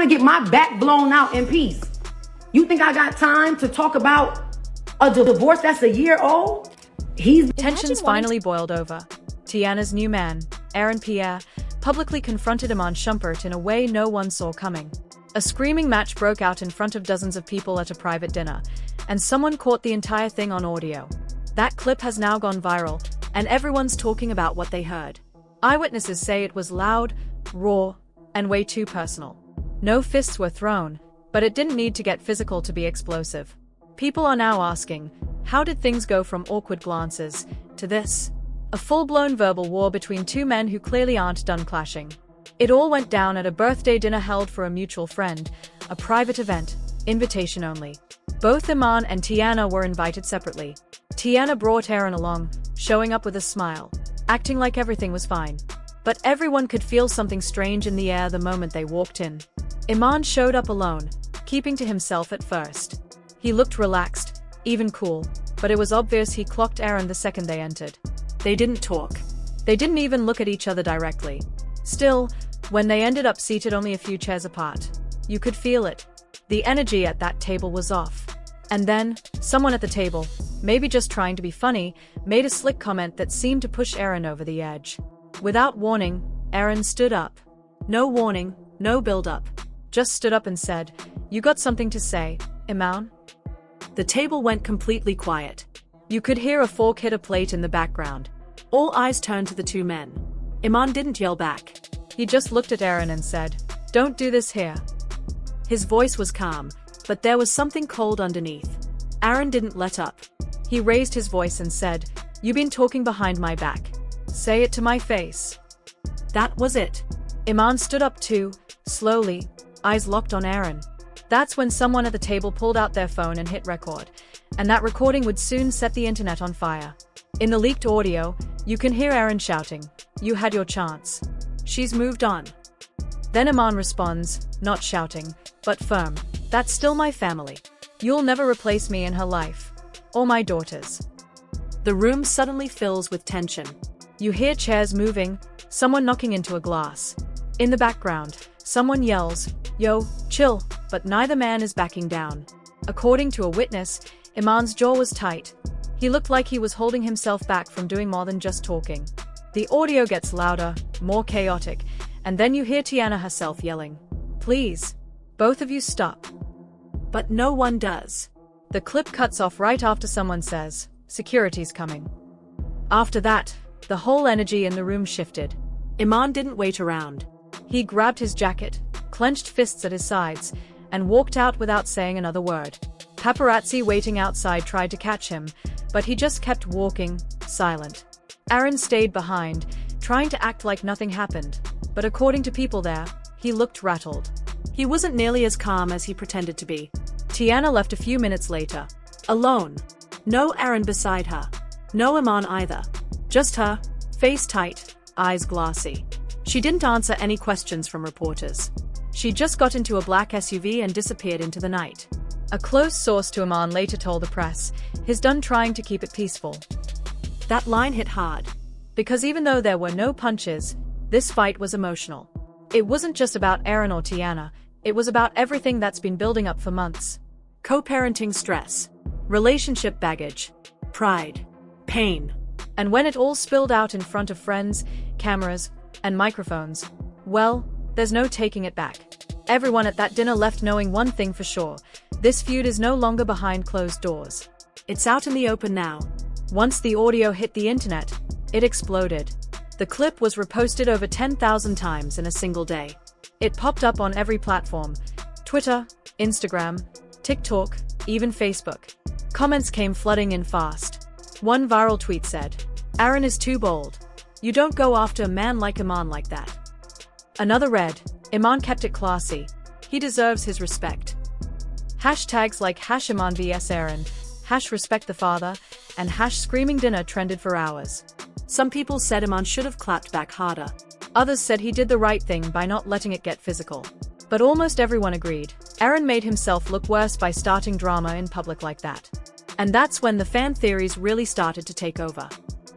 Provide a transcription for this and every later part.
to get my back blown out in peace. You think I got time to talk about a divorce that's a year old? Tensions finally boiled over. Teyana's new man, Pierre, publicly confronted Iman Shumpert in a way no one saw coming. A screaming match broke out in front of dozens of people at a private dinner, and someone caught the entire thing on audio. That clip has now gone viral, and everyone's talking about what they heard. Eyewitnesses say it was loud, raw, and way too personal. No fists were thrown, but it didn't need to get physical to be explosive. People are now asking, how did things go from awkward glances to this? A full-blown verbal war between two men who clearly aren't done clashing. It all went down at a birthday dinner held for a mutual friend, a private event, invitation only. Both Iman and Teyana were invited separately. Teyana brought Aaron along, showing up with a smile, acting like everything was fine. But everyone could feel something strange in the air the moment they walked in. Iman showed up alone, keeping to himself at first. He looked relaxed, even cool, but it was obvious he clocked Aaron the second they entered. They didn't talk. They didn't even look at each other directly. Still, when they ended up seated only a few chairs apart, you could feel it. The energy at that table was off. And then, someone at the table, maybe just trying to be funny, made a slick comment that seemed to push Aaron over the edge. Without warning, Aaron stood up. No warning, no build-up. Just stood up and said, "You got something to say, Iman?" The table went completely quiet. You could hear a fork hit a plate in the background. All eyes turned to the two men. Iman didn't yell back. He just looked at Aaron and said, "Don't do this here." His voice was calm, but there was something cold underneath. Aaron didn't let up. He raised his voice and said, "You've been talking behind my back. Say it to my face." That was it. Iman stood up too, slowly, eyes locked on Aaron. That's when someone at the table pulled out their phone and hit record, and that recording would soon set the internet on fire. In the leaked audio, you can hear Aaron shouting, "You had your chance. She's moved on." Then Iman responds, not shouting, but firm, "That's still my family. You'll never replace me in her life. Or my daughter's." The room suddenly fills with tension. You hear chairs moving, someone knocking into a glass. In the background, someone yells, "Yo, chill," but neither man is backing down. According to a witness, Iman's jaw was tight. He looked like he was holding himself back from doing more than just talking. The audio gets louder, more chaotic, and then you hear Teyana herself yelling, "Please, both of you stop." But no one does. The clip cuts off right after someone says, "Security's coming." After that, the whole energy in the room shifted. Iman didn't wait around. He grabbed his jacket, clenched fists at his sides, and walked out without saying another word. Paparazzi waiting outside tried to catch him, but he just kept walking, silent. Aaron stayed behind, trying to act like nothing happened, but according to people there, he looked rattled. He wasn't nearly as calm as he pretended to be. Teyana left a few minutes later. Alone. No Aaron beside her. No Iman either. Just her, face tight, eyes glassy. She didn't answer any questions from reporters. She just got into a black SUV and disappeared into the night. A close source to Iman later told the press, "He's done trying to keep it peaceful." That line hit hard. Because even though there were no punches, this fight was emotional. It wasn't just about Aaron or Teyana, it was about everything that's been building up for months. Co-parenting stress, relationship baggage, pride, pain. And when it all spilled out in front of friends, cameras, and microphones, well, there's no taking it back. Everyone at that dinner left knowing one thing for sure: this feud is no longer behind closed doors. It's out in the open now. Once the audio hit the internet, it exploded. The clip was reposted over 10,000 times in a single day. It popped up on every platform: Twitter, Instagram, TikTok, even Facebook. Comments came flooding in fast. One viral tweet said, "Aaron is too bold. You don't go after a man like Iman like that." Another read, "Iman kept it classy. He deserves his respect." Hashtags like #Iman vs Aaron, #Respect the father, and #Screaming dinner trended for hours. Some people said Iman should have clapped back harder. Others said he did the right thing by not letting it get physical. But almost everyone agreed. Aaron made himself look worse by starting drama in public like that. And that's when the fan theories really started to take over.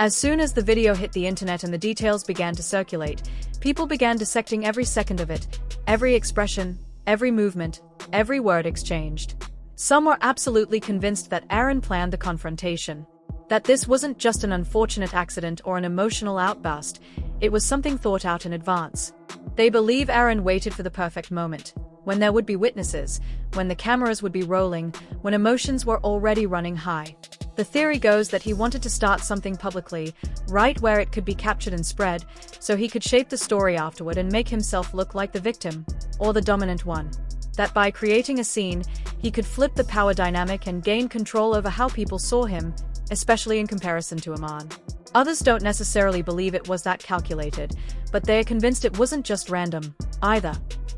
As soon as the video hit the internet and the details began to circulate, people began dissecting every second of it, every expression, every movement, every word exchanged. Some were absolutely convinced that Aaron planned the confrontation. That this wasn't just an unfortunate accident or an emotional outburst, it was something thought out in advance. They believe Aaron waited for the perfect moment, when there would be witnesses, when the cameras would be rolling, when emotions were already running high. The theory goes that he wanted to start something publicly, right where it could be captured and spread, so he could shape the story afterward and make himself look like the victim, or the dominant one. That by creating a scene, he could flip the power dynamic and gain control over how people saw him, especially in comparison to Iman. Others don't necessarily believe it was that calculated, but they are convinced it wasn't just random, either.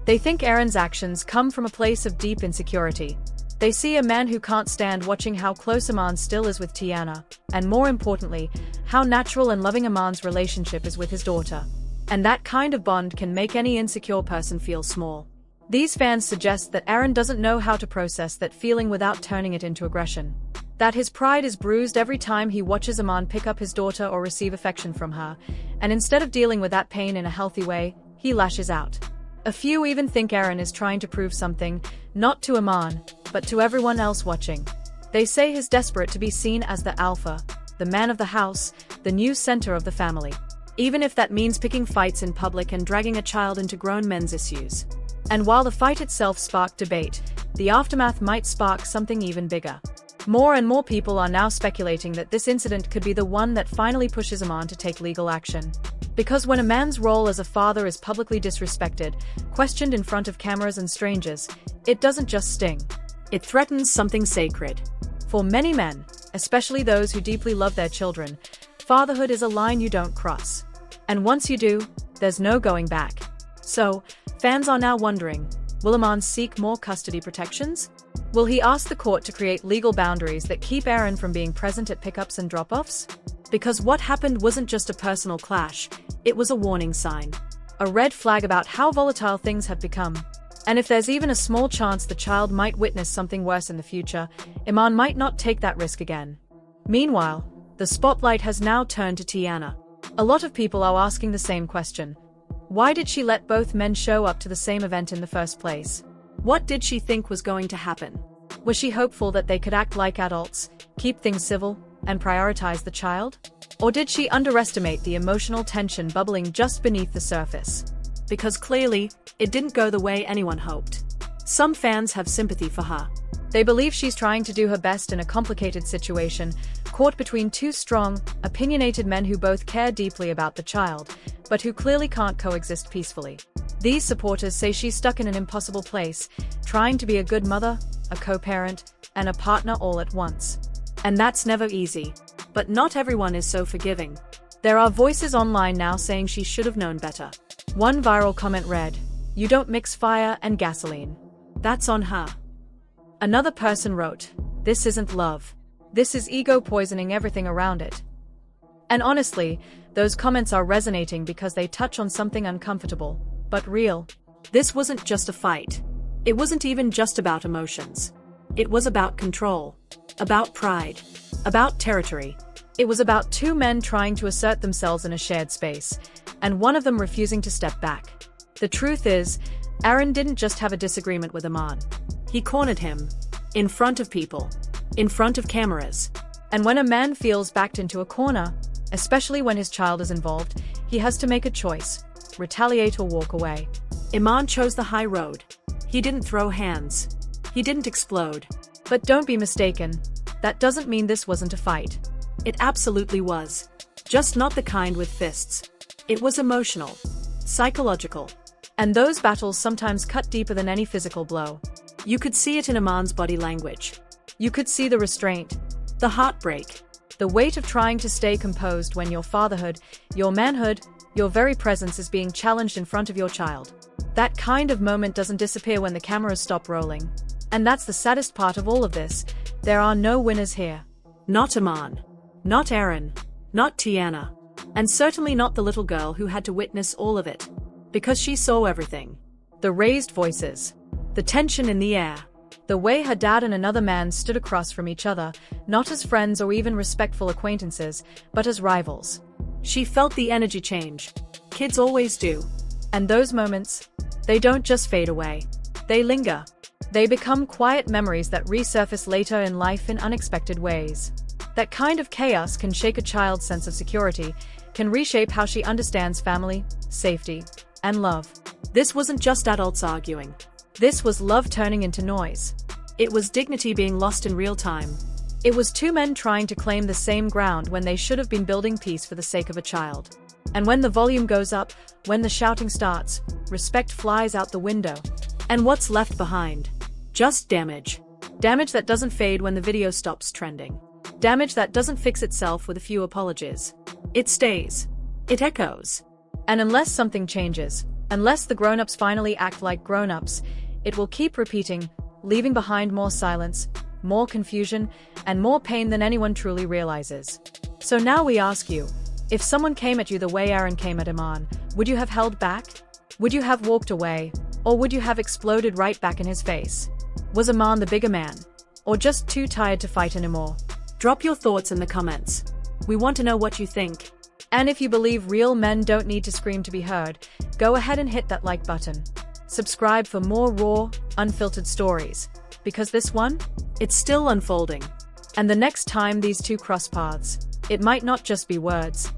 They think Aaron's actions come from a place of deep insecurity. They see a man who can't stand watching how close Iman still is with Teyana, and more importantly, how natural and loving Iman's relationship is with his daughter. And that kind of bond can make any insecure person feel small. These fans suggest that Aaron doesn't know how to process that feeling without turning it into aggression. That his pride is bruised every time he watches Iman pick up his daughter or receive affection from her, and instead of dealing with that pain in a healthy way, he lashes out. A few even think Aaron is trying to prove something, not to Iman, but to everyone else watching. They say he's desperate to be seen as the alpha, the man of the house, the new center of the family. Even if that means picking fights in public and dragging a child into grown men's issues. And while the fight itself sparked debate, the aftermath might spark something even bigger. More and more people are now speculating that this incident could be the one that finally pushes Iman to take legal action. Because when a man's role as a father is publicly disrespected, questioned in front of cameras and strangers, it doesn't just sting. It threatens something sacred. For many men, especially those who deeply love their children, fatherhood is a line you don't cross. And once you do, there's no going back. So, fans are now wondering, will Iman seek more custody protections? Will he ask the court to create legal boundaries that keep Aaron from being present at pickups and drop-offs? Because what happened wasn't just a personal clash, it was a warning sign. A red flag about how volatile things have become. And if there's even a small chance the child might witness something worse in the future, Iman might not take that risk again. Meanwhile, the spotlight has now turned to Teyana. A lot of people are asking the same question. Why did she let both men show up to the same event in the first place? What did she think was going to happen? Was she hopeful that they could act like adults, keep things civil, and prioritize the child? Or did she underestimate the emotional tension bubbling just beneath the surface? Because clearly, it didn't go the way anyone hoped. Some fans have sympathy for her. They believe she's trying to do her best in a complicated situation, caught between two strong, opinionated men who both care deeply about the child, but who clearly can't coexist peacefully. These supporters say she's stuck in an impossible place, trying to be a good mother, a co-parent, and a partner all at once. And that's never easy. But not everyone is so forgiving. There are voices online now saying she should have known better. One viral comment read, "You don't mix fire and gasoline. That's on her." Another person wrote, "This isn't love. This is ego poisoning everything around it." And honestly, those comments are resonating because they touch on something uncomfortable, but real. This wasn't just a fight. It wasn't even just about emotions. It was about control, about pride, about territory. It was about two men trying to assert themselves in a shared space, and one of them refusing to step back. The truth is, Aaron didn't just have a disagreement with Iman. He cornered him, in front of people, in front of cameras. And when a man feels backed into a corner, especially when his child is involved, he has to make a choice, retaliate or walk away. Iman chose the high road. He didn't throw hands. He didn't explode. But don't be mistaken, that doesn't mean this wasn't a fight. It absolutely was. Just not the kind with fists. It was emotional, psychological. And those battles sometimes cut deeper than any physical blow. You could see it in Iman's body language. You could see the restraint, the heartbreak, the weight of trying to stay composed when your fatherhood, your manhood, your very presence is being challenged in front of your child. That kind of moment doesn't disappear when the cameras stop rolling. And that's the saddest part of all of this. There are no winners here. Not Iman. Not Aaron. Not Teyana. And certainly not the little girl who had to witness all of it. Because she saw everything. The raised voices. The tension in the air. The way her dad and another man stood across from each other, not as friends or even respectful acquaintances, but as rivals. She felt the energy change. Kids always do. And those moments, they don't just fade away. They linger. They become quiet memories that resurface later in life in unexpected ways. That kind of chaos can shake a child's sense of security, can reshape how she understands family, safety, and love. This wasn't just adults arguing. This was love turning into noise. It was dignity being lost in real time. It was two men trying to claim the same ground when they should have been building peace for the sake of a child. And when the volume goes up, when the shouting starts, respect flies out the window. And what's left behind? Just damage. Damage that doesn't fade when the video stops trending. Damage that doesn't fix itself with a few apologies. It stays. It echoes. And unless something changes, unless the grown-ups finally act like grown-ups, it will keep repeating, leaving behind more silence, more confusion, and more pain than anyone truly realizes. So now we ask you, if someone came at you the way Aaron came at Iman, would you have held back? Would you have walked away? Or would you have exploded right back in his face? Was Iman the bigger man? Or just too tired to fight anymore? Drop your thoughts in the comments. We want to know what you think. And if you believe real men don't need to scream to be heard, go ahead and hit that like button. Subscribe for more raw, unfiltered stories. Because this one, it's still unfolding. And the next time these two cross paths, it might not just be words.